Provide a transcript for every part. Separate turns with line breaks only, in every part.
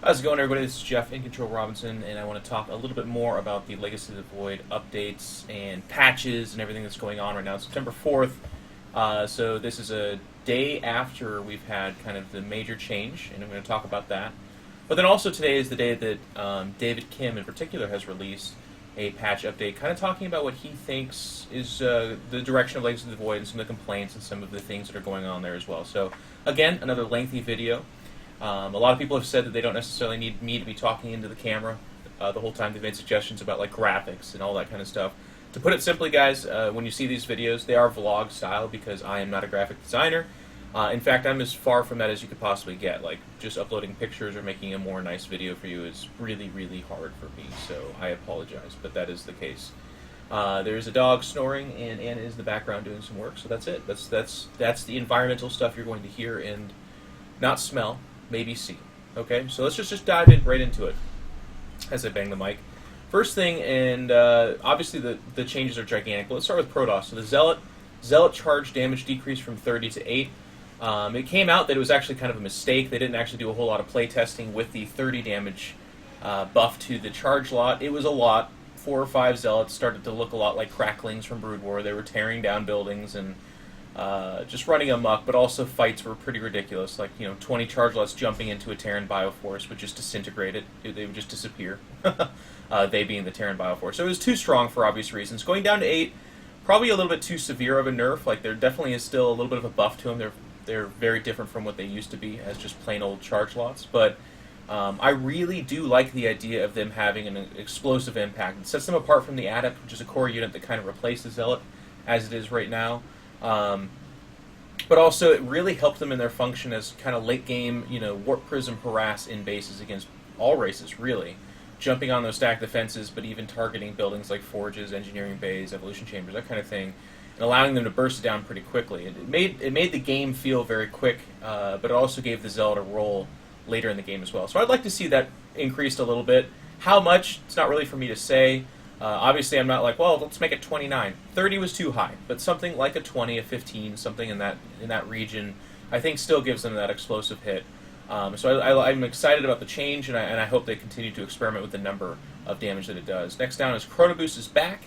How's it going, everybody? This is Jeff, iNcontroL Robinson, and I want to talk a little bit more about the Legacy of the Void updates and patches and everything that's going on right now. It's September 4th, so this is a day after we've had kind of the major change, and I'm going to talk about that. But then also today is the day that David Kim in particular has released a patch update, kind of talking about what he thinks is the direction of Legacy of the Void and some of the complaints and some of the things that are going on there as well. So, again, another lengthy video. A lot of people have said that they don't necessarily need me to be talking into the camera the whole time. They've made suggestions about like graphics and all that kind of stuff. To put it simply, guys, when you see these videos, they are vlog style because I am not a graphic designer. In fact, I'm as far from that as you could possibly get. Like, just uploading pictures or making a more nice video for you is really, really hard for me, so I apologize, but that is the case. There's a dog snoring, and Anna is in the background doing some work, so that's it. That's the environmental stuff you're going to hear and not smell, maybe see. Okay, so let's just dive right into it as I bang the mic. First thing, and obviously the changes are gigantic. Let's start with Protoss. So the Zealot charge damage decreased from 30 to 8. It came out that it was actually kind of a mistake. They didn't actually do a whole lot of play testing with the 30 damage buff to the charge lot. It was a lot. 4 or 5 Zealots started to look a lot like cracklings from Brood War. They were tearing down buildings and just running amok, but also fights were pretty ridiculous. Like, 20 charge lots jumping into a Terran Bioforce would just disintegrate it. They would just disappear. They being the Terran Bioforce. So it was too strong for obvious reasons. Going down to 8, probably a little bit too severe of a nerf. Like, there definitely is still a little bit of a buff to them. They're very different from what they used to be as just plain old charge lots. But I really do like the idea of them having an explosive impact. It sets them apart from the Adept, which is a core unit that kind of replaced the Zealot as it is right now. But also, it really helped them in their function as kind of late game, warp prism harass in bases against all races, really. Jumping on those stacked defenses, but even targeting buildings like forges, engineering bays, evolution chambers, that kind of thing, and allowing them to burst it down pretty quickly. It made the game feel very quick, but it also gave the Zealot a role later in the game as well. So I'd like to see that increased a little bit. How much? It's not really for me to say. Obviously, I'm not like, well, let's make it 29. 30 was too high, but something like a 20, a 15, something in that region, I think still gives them that explosive hit. So I'm excited about the change, and I hope they continue to experiment with the number of damage that it does. Next down is Chronoboost is back,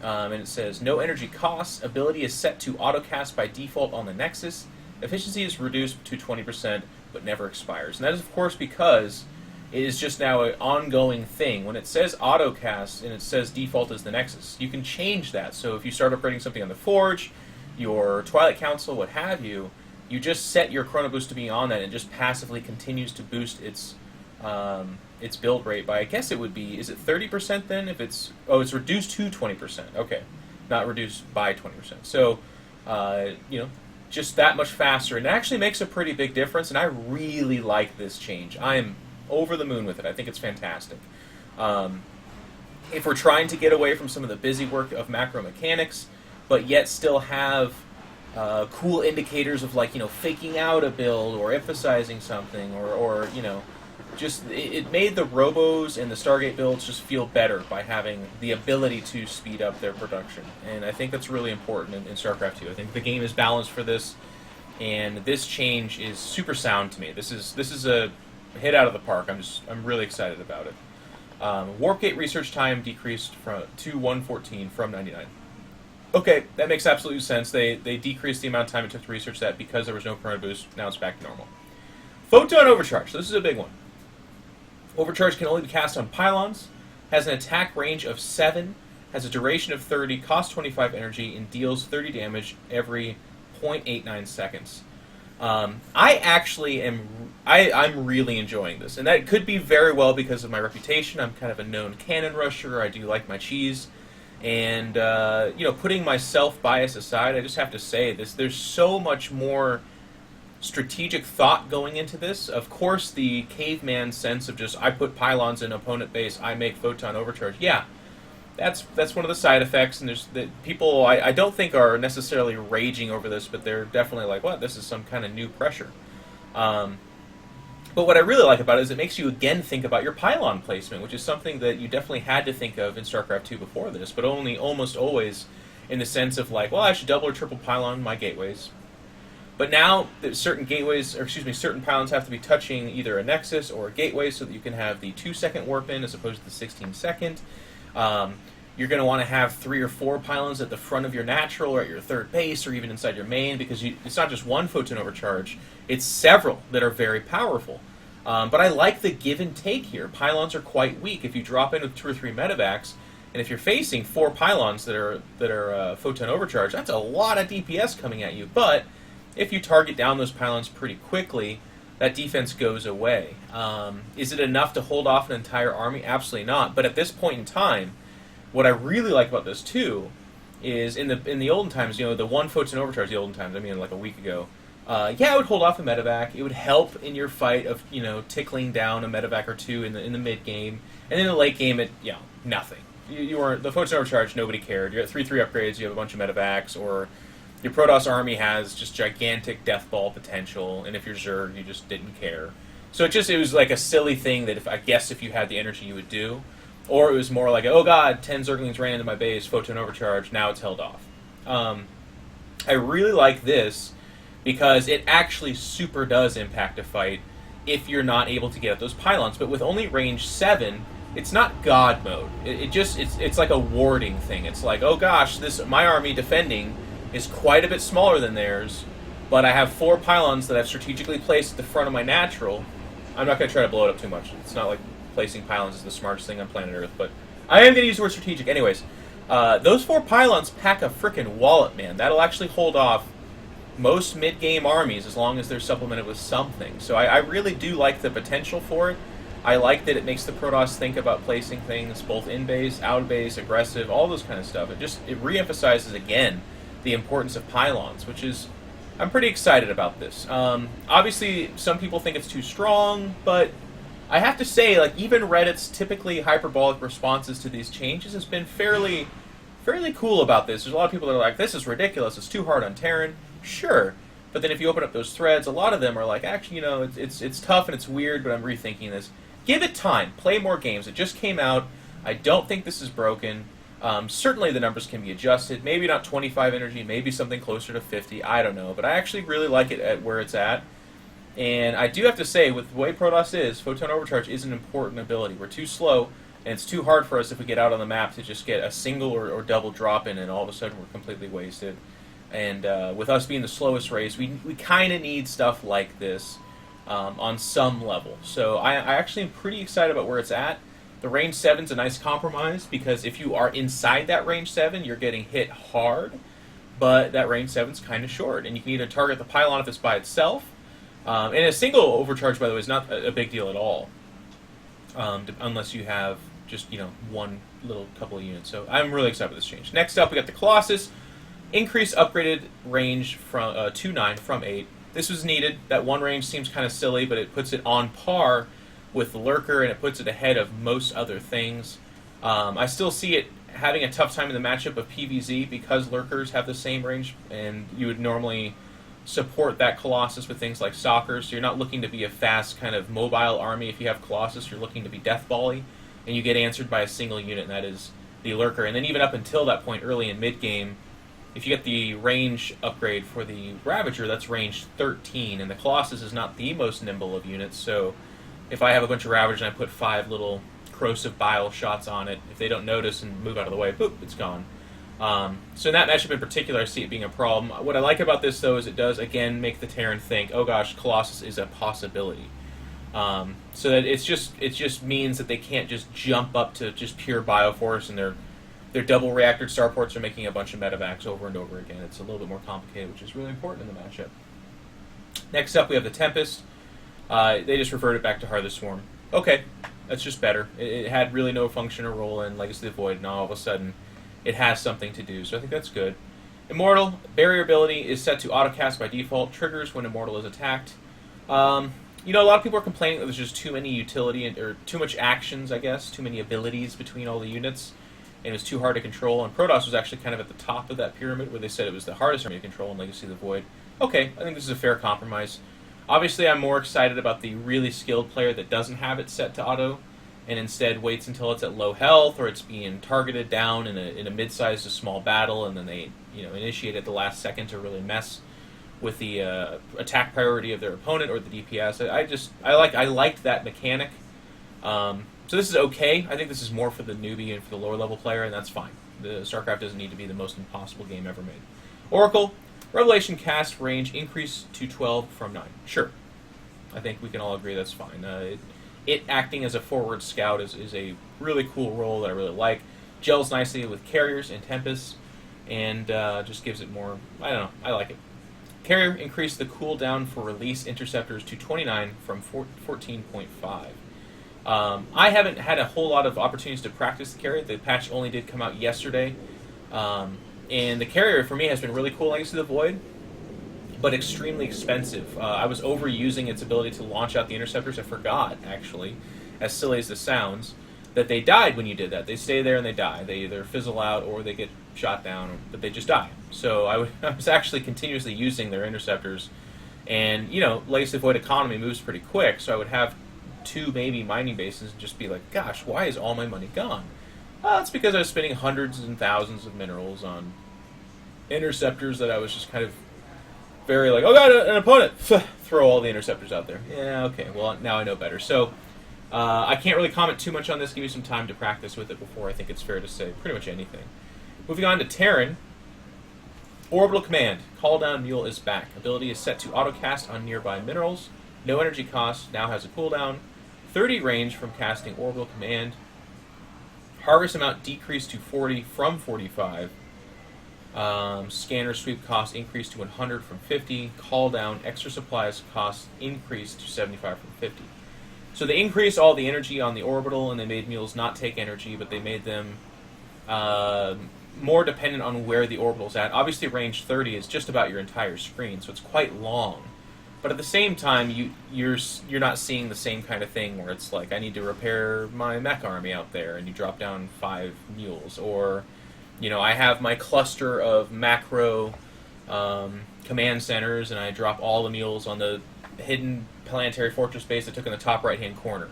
and it says, no energy costs. Ability is set to autocast by default on the Nexus. Efficiency is reduced to 20%, but never expires. And that is, of course, because it is just now an ongoing thing. When it says autocast and it says default is the Nexus, you can change that. So if you start upgrading something on the Forge, your Twilight Council, what have you, you just set your Chronoboost to be on that and it just passively continues to boost its build rate by, I guess it would be, is it 30% then? If it's reduced to 20%. Okay, not reduced by 20%. So, just that much faster. And it actually makes a pretty big difference, and I really like this change. I am over the moon with it. I think it's fantastic. If we're trying to get away from some of the busy work of macro mechanics, but yet still have cool indicators of, like, faking out a build or emphasizing something, or just it made the Robos and the Stargate builds just feel better by having the ability to speed up their production. And I think that's really important in StarCraft 2. I think the game is balanced for this, and this change is super sound to me. This is a hit out of the park. I'm really excited about it. Warpgate research time decreased to 114 from 99. Okay, that makes absolute sense. They decreased the amount of time it took to research that because there was no Chronoboost. Now it's back to normal. Photon overcharge. So this is a big one. Overcharge can only be cast on pylons, has an attack range of 7, has a duration of 30, costs 25 energy, and deals 30 damage every 0.89 seconds. I actually I'm really enjoying this, and that could be very well because of my reputation. I'm kind of a known cannon rusher. I do like my cheese, and putting my self-bias aside, I just have to say there's so much more strategic thought going into this. Of course, the caveman sense of just, I put pylons in opponent base, I make photon overcharge. Yeah, that's one of the side effects, and there's people I don't think are necessarily raging over this, but they're definitely like, what, this is some kind of new pressure. But what I really like about it is it makes you again think about your pylon placement, which is something that you definitely had to think of in StarCraft 2 before this, but only almost always in the sense of like, well, I should double or triple pylon my gateways. But now certain gateways, or excuse me, certain pylons have to be touching either a nexus or a gateway so that you can have the 2-second warp in as opposed to the 16-second. You're going to want to have 3 or 4 pylons at the front of your natural or at your third base or even inside your main, because it's not just one photon overcharge, it's several that are very powerful. But I like the give and take here. Pylons are quite weak. If you drop in with 2 or 3 medevacs, and if you're facing 4 pylons that are photon overcharge, that's a lot of DPS coming at you. But if you target down those pylons pretty quickly, that defense goes away. Is it enough to hold off an entire army? Absolutely not. But at this point in time, what I really like about this too is in the olden times, the one photon overcharge, the olden times, I mean like a week ago, it would hold off a medevac. It would help in your fight of tickling down a medevac or 2 in the mid game, and in the late game, nothing. You weren't the photon overcharge. Nobody cared. You're at 3/3 upgrades. You have a bunch of medevacs, or your Protoss army has just gigantic death ball potential, and if you're Zerg, you just didn't care. So it was like a silly thing that if you had the energy, you would do. Or it was more like, oh god, 10 Zerglings ran into my base, photon overcharge, now it's held off. I really like this because it actually super does impact a fight if you're not able to get at those pylons. But with only range 7, it's not god mode. It's like a warding thing. It's like, oh gosh, my army defending is quite a bit smaller than theirs, but I have 4 pylons that I've strategically placed at the front of my natural. I'm not going to try to blow it up too much. It's not like placing pylons is the smartest thing on planet Earth, but I am going to use the word strategic. Anyways, those 4 pylons pack a frickin' wallet, man. That'll actually hold off most mid-game armies as long as they're supplemented with something. So I really do like the potential for it. I like that it makes the Protoss think about placing things both in-base, out-of-base, aggressive, all those kind of stuff. It re-emphasizes, again, the importance of pylons, which is... I'm pretty excited about this. Obviously, some people think it's too strong, but I have to say, like, even Reddit's typically hyperbolic responses to these changes has been fairly cool about this. There's a lot of people that are like, this is ridiculous, it's too hard on Terran. Sure. But then if you open up those threads, a lot of them are like, actually, it's tough and it's weird, but I'm rethinking this. Give it time. Play more games. It just came out. I don't think this is broken. Certainly the numbers can be adjusted. Maybe not 25 energy, maybe something closer to 50. I don't know. But I actually really like it at where it's at. And I do have to say, with the way Protoss is, Photon Overcharge is an important ability. We're too slow, and it's too hard for us if we get out on the map to just get a single or double drop in, and all of a sudden we're completely wasted. And with us being the slowest race, we kind of need stuff like this on some level. So I actually am pretty excited about where it's at. The range 7's a nice compromise, because if you are inside that range 7, you're getting hit hard, but that range 7's kind of short, and you can either target the pylon if it's by itself, and a single overcharge, by the way, is not a big deal at all, unless you have just, one little couple of units. So I'm really excited with this change. Next up, we got the Colossus. Increased upgraded range from to 9 from 8. This was needed. That one range seems kind of silly, but it puts it on par with the Lurker, and it puts it ahead of most other things. I still see it having a tough time in the matchup of PvZ because Lurkers have the same range, and you would normally support that Colossus with things like Stalkers. So you're not looking to be a fast kind of mobile army. If you have Colossus, you're looking to be deathbally, and you get answered by a single unit, and that is the Lurker. And then even up until that point, early in mid-game, if you get the range upgrade for the Ravager, that's range 13, and the Colossus is not the most nimble of units, so if I have a bunch of Ravagers and I put 5 little corrosive bile shots on it, if they don't notice and move out of the way, boop, it's gone. So in that matchup in particular, I see it being a problem. What I like about this, though, is it does, again, make the Terran think, oh gosh, Colossus is a possibility. So that it just means that they can't just jump up to just pure Bioforce, and their double reactored starports are making a bunch of medevacs over and over again. It's a little bit more complicated, which is really important in the matchup. Next up, we have the Tempest. They just reverted back to Heartless Swarm. Okay, that's just better. It had really no function or role in Legacy of the Void, and all of a sudden it has something to do, so I think that's good. Immortal, barrier ability is set to autocast by default, triggers when Immortal is attacked. A lot of people are complaining that there's just too many utility, or too much actions, I guess, too many abilities between all the units, and it was too hard to control, and Protoss was actually kind of at the top of that pyramid, where they said it was the hardest army to control in Legacy of the Void. Okay, I think this is a fair compromise. Obviously, I'm more excited about the really skilled player that doesn't have it set to auto, and instead waits until it's at low health, or it's being targeted down in a mid-sized to small battle, and then they initiate at the last second to really mess with the attack priority of their opponent or the DPS. I liked that mechanic. So this is okay. I think this is more for the newbie and for the lower level player, and that's fine. The StarCraft doesn't need to be the most impossible game ever made. Oracle, Revelation cast range increased to 12 from 9. Sure. I think we can all agree that's fine. It acting as a forward scout is a really cool role that I really like. Gels nicely with carriers and Tempest, and just gives it more... I don't know. I like it. Carrier increased the cooldown for release interceptors to 29 from 14.5. I haven't had a whole lot of opportunities to practice the carrier. The patch only did come out yesterday. And the carrier, for me, has been really cool thanks to the Void, but extremely expensive. I was overusing its ability to launch out the interceptors. I forgot, actually, as silly as this sounds, that they died when you did that. They stay there and they die. They either fizzle out or they get shot down, but they just die. So I was actually continuously using their interceptors. And, you know, Legacy of the Void economy moves pretty quick, so I would have 2 maybe mining bases and just be like, gosh, why is all my money gone? It's because I was spending hundreds and thousands of minerals on interceptors that I was just kind of very like, oh god, an opponent! Throw all the interceptors out there. Yeah, okay, well, now I know better. So, I can't really comment too much on this. Give me some time to practice with it before I think it's fair to say pretty much anything. Moving on to Terran. Orbital Command. Call Down Mule is back. Ability is set to auto-cast on nearby minerals. No energy cost. Now has a cooldown. 30 range from casting Orbital Command. Harvest amount decreased to 40 from 45. Scanner sweep cost increased to 100 from 50. Call down extra supplies cost increased to 75 from 50. So they increased all the energy on the orbital, and they made mules not take energy, but they made them more dependent on where the orbital's at. Obviously, range 30 is just about your entire screen, so it's quite long. But at the same time, you're not seeing the same kind of thing where it's like, I need to repair my mech army out there, and you drop down 5 mules. Or, you know, I have my cluster of macro command centers, and I drop all the mules on the hidden planetary fortress base that took in the top right-hand corner.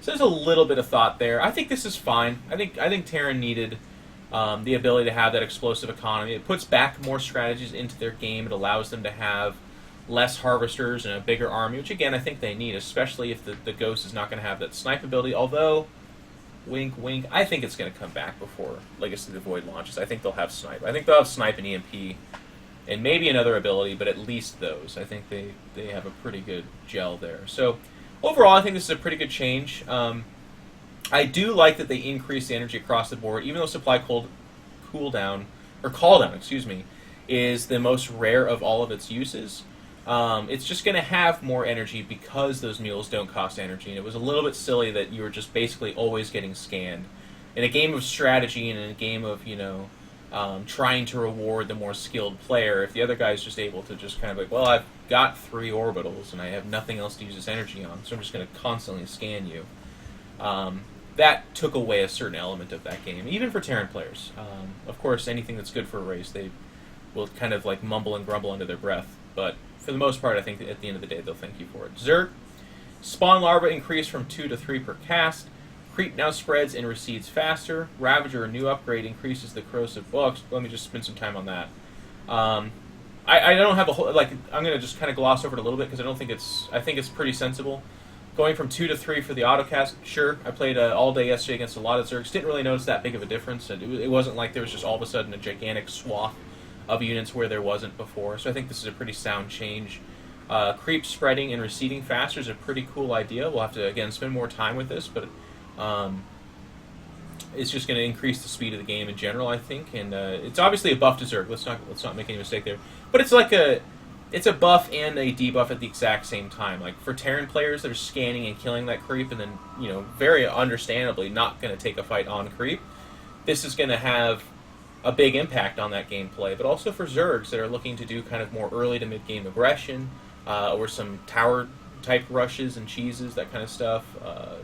So there's a little bit of thought there. I think this is fine. I think Terran needed the ability to have that explosive economy. It puts back more strategies into their game. It allows them to have less harvesters and a bigger army, which again I think they need, especially if the Ghost is not going to have that snipe ability, although, wink wink, I think it's going to come back before Legacy of the Void launches. I think they'll have snipe. I think they'll have snipe and EMP, and maybe another ability, but at least those. I think they have a pretty good gel there. So overall, I think this is a pretty good change. I do like that they increase the energy across the board, even though supply cooldown, or calldown, excuse me, is the most rare of all of its uses. It's just going to have more energy because those mules don't cost energy. And it was a little bit silly that you were just basically always getting scanned. In a game of strategy and in a game of, you know, trying to reward the more skilled player, if the other guy's just able to just kind of like, well, I've got 3 orbitals and I have nothing else to use this energy on, so I'm just going to constantly scan you. That took away a certain element of that game, even for Terran players. Of course, anything that's good for a race, they will kind of like mumble and grumble under their breath, but for the most part, I think that at the end of the day, they'll thank you for it. Zerg. Spawn larva increased from 2 to 3 per cast. Creep now spreads and recedes faster. Ravager, a new upgrade, increases the corrosive... Well, let me just spend some time on that. I don't have a whole... Like, I'm going to just kind of gloss over it a little bit because I don't think it's... I think it's pretty sensible. Going from 2 to 3 for the autocast, sure. I played all day yesterday against a lot of Zergs. Didn't really notice that big of a difference. It wasn't like there was just all of a sudden a gigantic swath of units where there wasn't before. So I think this is a pretty sound change. Creep spreading and receding faster is a pretty cool idea. We'll have to, again, spend more time with this, but it's just going to increase the speed of the game in general, I think. And it's obviously a buff to Zerg. Let's not make any mistake there. But it's like it's a buff and a debuff at the exact same time. Like for Terran players that are scanning and killing that creep, and then, you know, very understandably not going to take a fight on creep, this is going to have a big impact on that gameplay. But also for Zergs that are looking to do kind of more early to mid game aggression, or some tower type rushes and cheeses, that kind of stuff.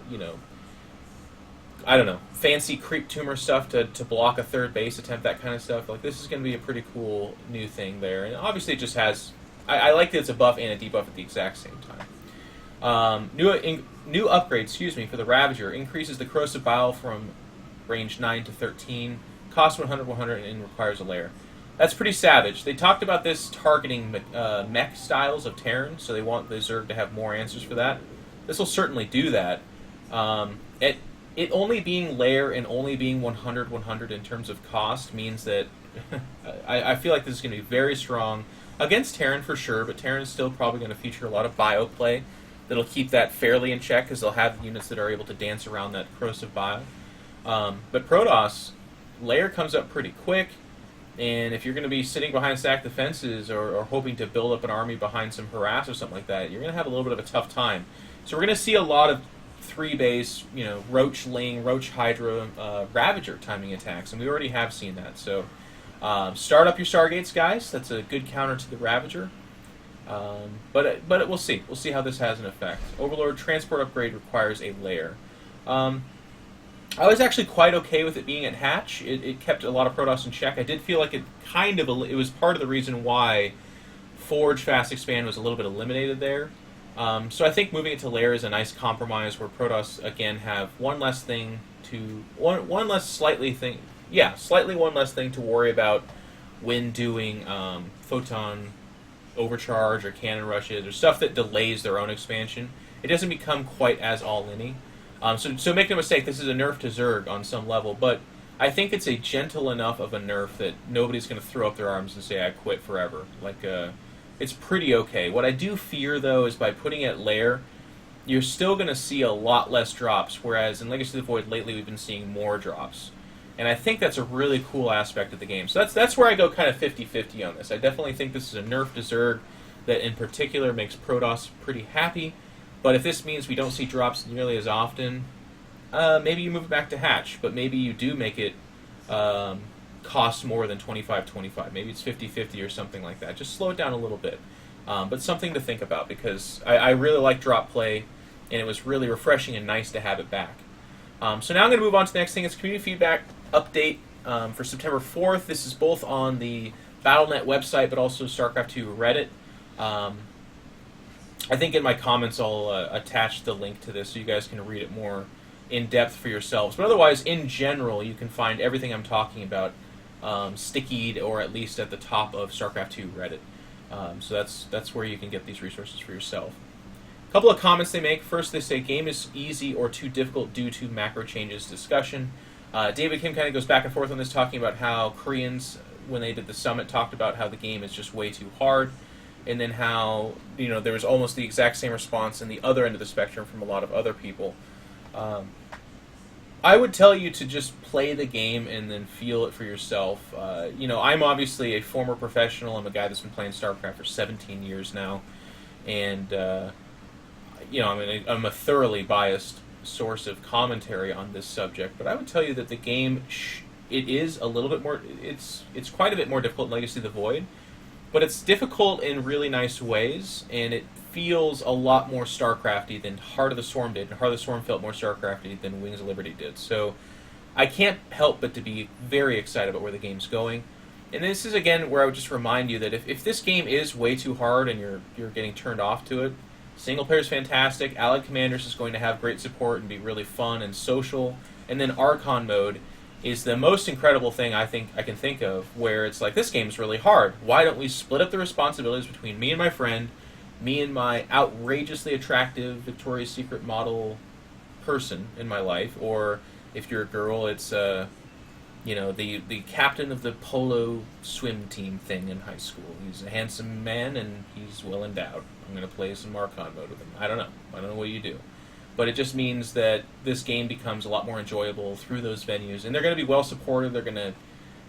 You know, I don't know, fancy creep tumor stuff to block a third base attempt, that kind of stuff. Like, this is going to be a pretty cool new thing there. And obviously it just has... I like that it's a buff and a debuff at the exact same time. New upgrade, excuse me, for the Ravager increases the corrosive bile from range 9 to 13, costs 100, and requires a layer. That's pretty savage. They talked about this targeting mech styles of Terran, so they want the Zerg to have more answers for that. This will certainly do that. It only being layer and only being 100-100 in terms of cost means that I feel like this is going to be very strong against Terran for sure, but Terran is still probably going to feature a lot of bio play that'll keep that fairly in check because they'll have units that are able to dance around that corrosive bio. But Protoss, layer comes up pretty quick. And if you're going to be sitting behind stacked defenses or hoping to build up an army behind some harass or something like that, you're going to have a little bit of a tough time. So we're going to see a lot of 3-base, Roach Ling, Roach Hydra, Ravager timing attacks, and we already have seen that. So start up your Stargates, guys. That's a good counter to the Ravager. But we'll see. We'll see how this has an effect. Overlord transport upgrade requires a layer. I was actually quite okay with it being at hatch. It kept a lot of Protoss in check. I did feel like it was part of the reason why Forge Fast Expand was a little bit eliminated there. So I think moving it to layer is a nice compromise where Protoss again have one less thing to worry about when doing Photon overcharge or cannon rushes or stuff that delays their own expansion. It doesn't become quite as all-in-y. So make no mistake, this is a nerf to Zerg on some level, but I think it's a gentle enough of a nerf that nobody's going to throw up their arms and say, I quit forever. It's pretty okay. What I do fear, though, is by putting it layer, you're still going to see a lot less drops, whereas in Legacy of the Void lately we've been seeing more drops. And I think that's a really cool aspect of the game. So that's where I go kind of 50-50 on this. I definitely think this is a nerf to Zerg that in particular makes Protoss pretty happy. But if this means we don't see drops nearly as often, maybe you move it back to hatch. But maybe you do make it cost more than 25-25. Maybe it's 50-50 or something like that. Just slow it down a little bit. But something to think about because I really like drop play, and it was really refreshing and nice to have it back. So now I'm going to move on to the next thing. It's community feedback update for September 4th. This is both on the Battle.net website, but also StarCraft 2 Reddit. I think in my comments I'll attach the link to this so you guys can read it more in depth for yourselves. But otherwise, in general, you can find everything I'm talking about stickied or at least at the top of StarCraft 2 Reddit. So that's where you can get these resources for yourself. A couple of comments they make. First, they say, game is easy or too difficult due to macro changes discussion. David Kim kind of goes back and forth on this, talking about how Koreans, when they did the summit, talked about how the game is just way too hard. And then how, there was almost the exact same response in the other end of the spectrum from a lot of other people. I would tell you to just play the game and then feel it for yourself. I'm obviously a former professional. I'm a guy that's been playing StarCraft for 17 years now. And, I'm a thoroughly biased source of commentary on this subject. But I would tell you that the game, it is a little bit more, it's quite a bit more difficult in Legacy of the Void. But it's difficult in really nice ways, and it feels a lot more StarCrafty than Heart of the Swarm did, and Heart of the Swarm felt more StarCrafty than Wings of Liberty did. So I can't help but to be very excited about where the game's going. And this is, again, where I would just remind you that if this game is way too hard and you're getting turned off to it, single player is fantastic, Allied Commanders is going to have great support and be really fun and social, and then Archon mode is the most incredible thing I think I can think of, where it's like, this game's really hard. Why don't we split up the responsibilities between me and my friend, me and my outrageously attractive Victoria's Secret model person in my life, or if you're a girl, it's the captain of the polo swim team thing in high school. He's a handsome man and he's well endowed. I'm going to play some Archon mode with him. I don't know what you do. But it just means that this game becomes a lot more enjoyable through those venues. And they're going to be well supported. There's going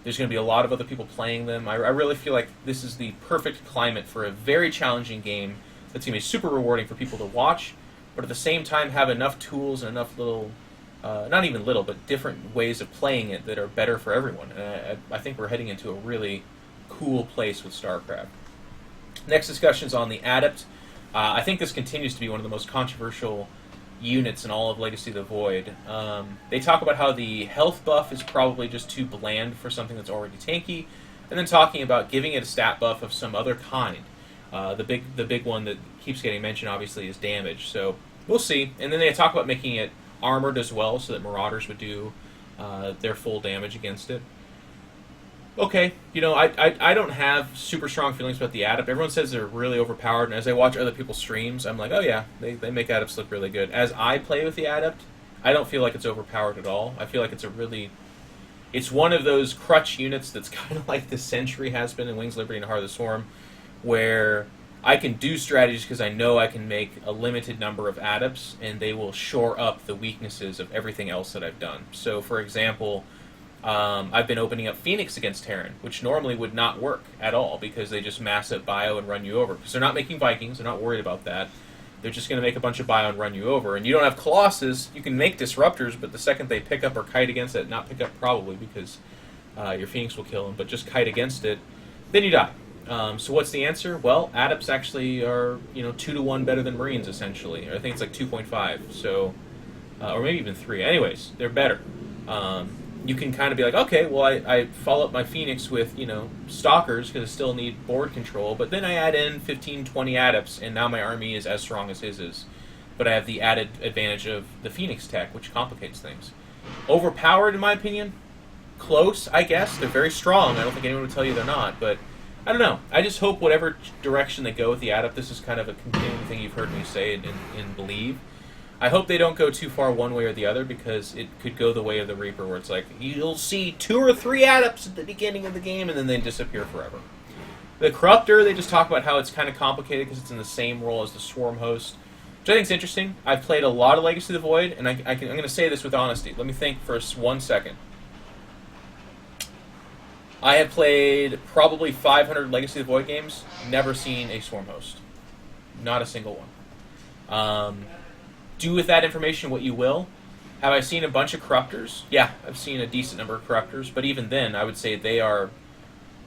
to be a lot of other people playing them. I really feel like this is the perfect climate for a very challenging game that's going to be super rewarding for people to watch, but at the same time have enough tools and enough little, not even little, but different ways of playing it that are better for everyone. And I think we're heading into a really cool place with StarCraft. Next discussion's on the Adept. I think this continues to be one of the most controversial units in all of Legacy of the Void. They talk about how the health buff is probably just too bland for something that's already tanky, and then talking about giving it a stat buff of some other kind. The big one that keeps getting mentioned, obviously, is damage. So we'll see. And then they talk about making it armored as well, so that Marauders would do their full damage against it. Okay, you know, I don't have super strong feelings about the Adept. Everyone says they're really overpowered, and as I watch other people's streams, I'm like, oh yeah, they make Adepts look really good. As I play with the Adept, I don't feel like it's overpowered at all. I feel like it's one of those crutch units that's kind of like the Sentry has been in Wings Liberty and Heart of the Swarm, where I can do strategies because I know I can make a limited number of Adepts, and they will shore up the weaknesses of everything else that I've done. So, for example, I've been opening up Phoenix against Terran, which normally would not work at all because they just mass up bio and run you over. Because they're not making Vikings, they're not worried about that. They're just going to make a bunch of bio and run you over. And you don't have Colossus, you can make Disruptors, but the second they pick up or kite against it, not pick up probably because your Phoenix will kill them, but just kite against it, then you die. So what's the answer? Well, Adepts actually are 2-to-1 better than Marines essentially. I think it's like 2.5. So, or maybe even 3. Anyways, they're better. You can kind of be like, okay, well, I follow up my Phoenix with, Stalkers because I still need board control, but then I add in 15, 20 Adepts, and now my army is as strong as his is. But I have the added advantage of the Phoenix tech, which complicates things. Overpowered, in my opinion? Close, I guess. They're very strong. I don't think anyone would tell you they're not, but I don't know. I just hope whatever direction they go with the Adept, this is kind of a continuing thing you've heard me say and believe. I hope they don't go too far one way or the other because it could go the way of the Reaper where it's like, you'll see 2 or 3 Adepts at the beginning of the game and then they disappear forever. The Corruptor, they just talk about how it's kind of complicated because it's in the same role as the Swarm Host, which I think is interesting. I've played a lot of Legacy of the Void, and I'm going to say this with honesty. Let me think for 1 second. I have played probably 500 Legacy of the Void games, never seen a Swarm Host. Not a single one. Do with that information what you will. Have I seen a bunch of Corruptors? Yeah, I've seen a decent number of Corruptors, but even then, I would say they are,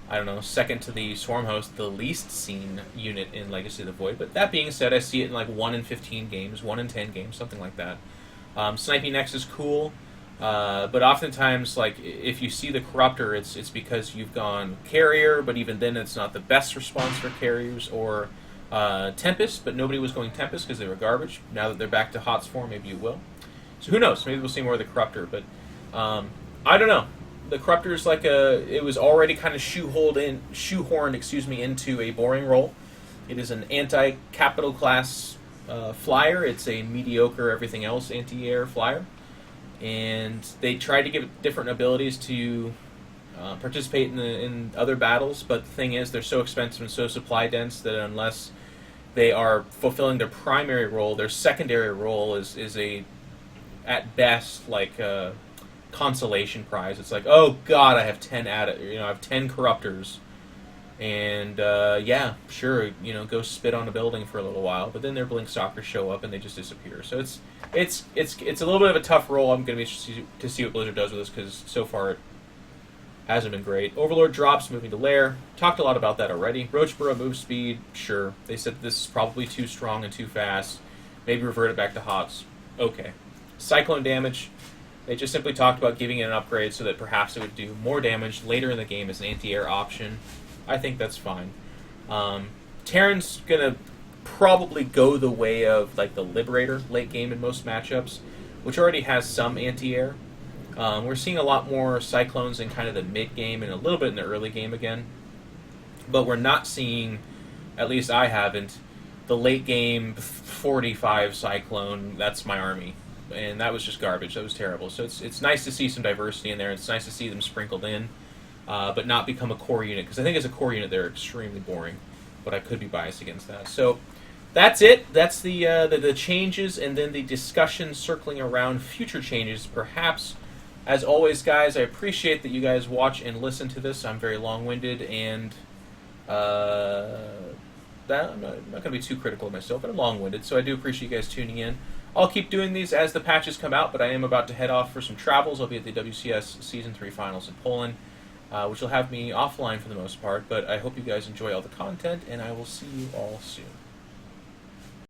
I don't know, second to the Swarm Host, the least seen unit in Legacy of the Void. But that being said, I see it in like 1 in 15 games, 1 in 10 games, something like that. Sniping Next is cool, but oftentimes, like, if you see the Corruptor, it's because you've gone Carrier, but even then it's not the best response for Carriers, or Tempest, but nobody was going Tempest because they were garbage. Now that they're back to HOTS form, maybe you will. So who knows? Maybe we'll see more of the Corruptor, but I don't know. The Corruptor is like it was already kind of shoehorned, into a boring role. It is an anti-capital class flyer. It's a mediocre everything else anti-air flyer, and they tried to give it different abilities to participate in other battles. But the thing is, they're so expensive and so supply dense that unless they are fulfilling their primary role, their secondary role is at best like a consolation prize. It's like, oh god, I have 10 I have 10 Corruptors, and yeah, sure, go spit on a building for a little while, but then their Blink Stalkers show up and they just disappear. So it's a little bit of a tough role. I'm going to be interested to see what Blizzard does with this because so far it hasn't been great. Overlord drops, moving to Lair. Talked a lot about that already. Roachburrow move speed, sure. They said this is probably too strong and too fast. Maybe revert it back to HOTS. Okay. Cyclone damage. They just simply talked about giving it an upgrade so that perhaps it would do more damage later in the game as an anti-air option. I think that's fine. Terran's going to probably go the way of like the Liberator late game in most matchups, which already has some anti-air. We're seeing a lot more Cyclones in kind of the mid-game and a little bit in the early game again. But we're not seeing, at least I haven't, the late-game 45 Cyclone, that's my army. And that was just garbage. That was terrible. So it's nice to see some diversity in there. It's nice to see them sprinkled in, but not become a core unit. Because I think as a core unit, they're extremely boring. But I could be biased against that. So that's it. That's the changes and then the discussion circling around future changes, perhaps. As always, guys, I appreciate that you guys watch and listen to this. I'm very long-winded, and I'm not going to be too critical of myself, but I'm long-winded, so I do appreciate you guys tuning in. I'll keep doing these as the patches come out, but I am about to head off for some travels. I'll be at the WCS Season 3 Finals in Poland, which will have me offline for the most part, but I hope you guys enjoy all the content, and I will see you all soon.